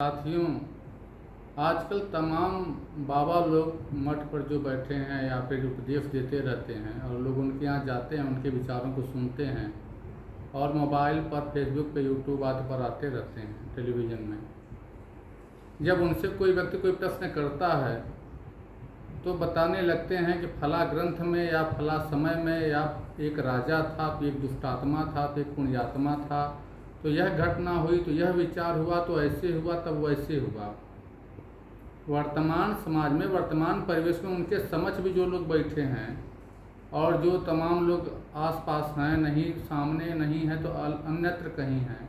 साथियों, आजकल तमाम बाबा लोग मठ पर जो बैठे हैं या फिर उपदेश देते रहते हैं और लोग उनके यहाँ जाते हैं, उनके विचारों को सुनते हैं और मोबाइल पर, फेसबुक पे, यूट्यूब आदि पर आते रहते हैं, टेलीविज़न में। जब उनसे कोई व्यक्ति कोई प्रश्न करता है तो बताने लगते हैं कि फला ग्रंथ में या फला समय में या एक राजा था, तो एक दुष्टात्मा था, तो एक पुण्यात्मा था, तो यह घटना हुई, तो यह विचार हुआ, तो ऐसे हुआ, तब वैसे हुआ। वर्तमान समाज में, वर्तमान परिवेश में उनके समझ भी जो लोग बैठे हैं और जो तमाम लोग आसपास हैं, नहीं सामने नहीं है तो अन्यत्र कहीं हैं,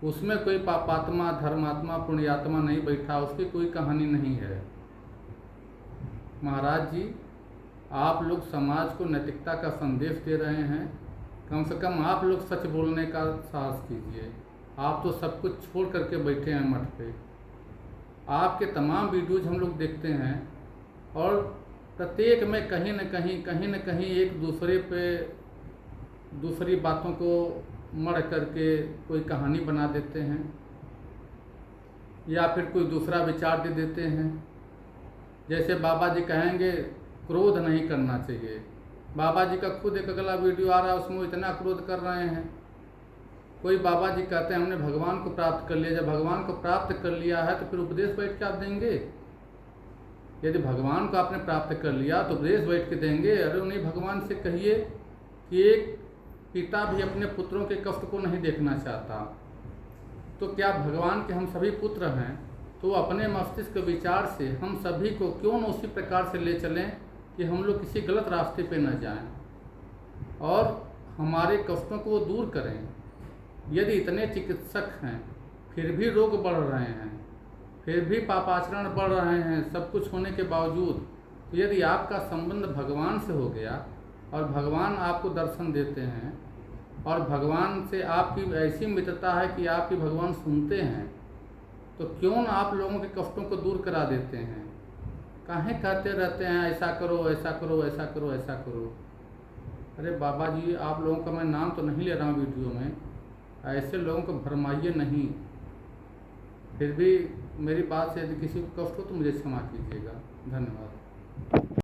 उसमें कोई पापात्मा, धर्मात्मा, पुण्यात्मा नहीं बैठा, उसकी कोई कहानी नहीं है। महाराज जी, आप लोग समाज को नैतिकता का संदेश दे रहे हैं, कम से कम आप लोग सच बोलने का साहस कीजिए। आप तो सब कुछ छोड़ करके बैठे हैं मठ पे। आपके तमाम वीडियोज हम लोग देखते हैं और प्रत्येक में कहीं न कहीं एक दूसरे पे दूसरी बातों को मढ़ करके कोई कहानी बना देते हैं या फिर कोई दूसरा विचार दे देते हैं। जैसे बाबा जी कहेंगे क्रोध नहीं करना चाहिए, बाबा जी का खुद एक अगला वीडियो आ रहा है, उसमें वो इतना क्रोध कर रहे हैं। कोई बाबा जी कहते हैं हमने भगवान को प्राप्त कर लिया। जब भगवान को प्राप्त कर लिया है तो फिर उपदेश बैठ के आप देंगे? यदि भगवान को आपने प्राप्त कर लिया तो उपदेश बैठ के देंगे? अरे उन्हीं भगवान से कहिए कि एक पिता भी अपने पुत्रों के कष्ट को नहीं देखना चाहता, तो क्या भगवान के हम सभी पुत्र हैं, तो अपने मस्तिष्क विचार से हम सभी को क्यों न उसी प्रकार से ले चलें कि हम लोग किसी गलत रास्ते पे न जाएं और हमारे कष्टों को वो दूर करें। यदि इतने चिकित्सक हैं फिर भी रोग बढ़ रहे हैं, फिर भी पापाचरण बढ़ रहे हैं, सब कुछ होने के बावजूद, तो यदि आपका संबंध भगवान से हो गया और भगवान आपको दर्शन देते हैं और भगवान से आपकी ऐसी मित्रता है कि आपकी भगवान सुनते हैं, तो क्यों न आप लोगों के कष्टों को दूर करा देते हैं? काहे कहते रहते हैं ऐसा करो, ऐसा करो, ऐसा करो, ऐसा करो। अरे बाबा जी, आप लोगों का मैं नाम तो नहीं ले रहा हूँ वीडियो में, ऐसे लोगों को भरमाइए नहीं। फिर भी मेरी बात से यदि किसी को कष्ट हो तो मुझे क्षमा कीजिएगा। धन्यवाद।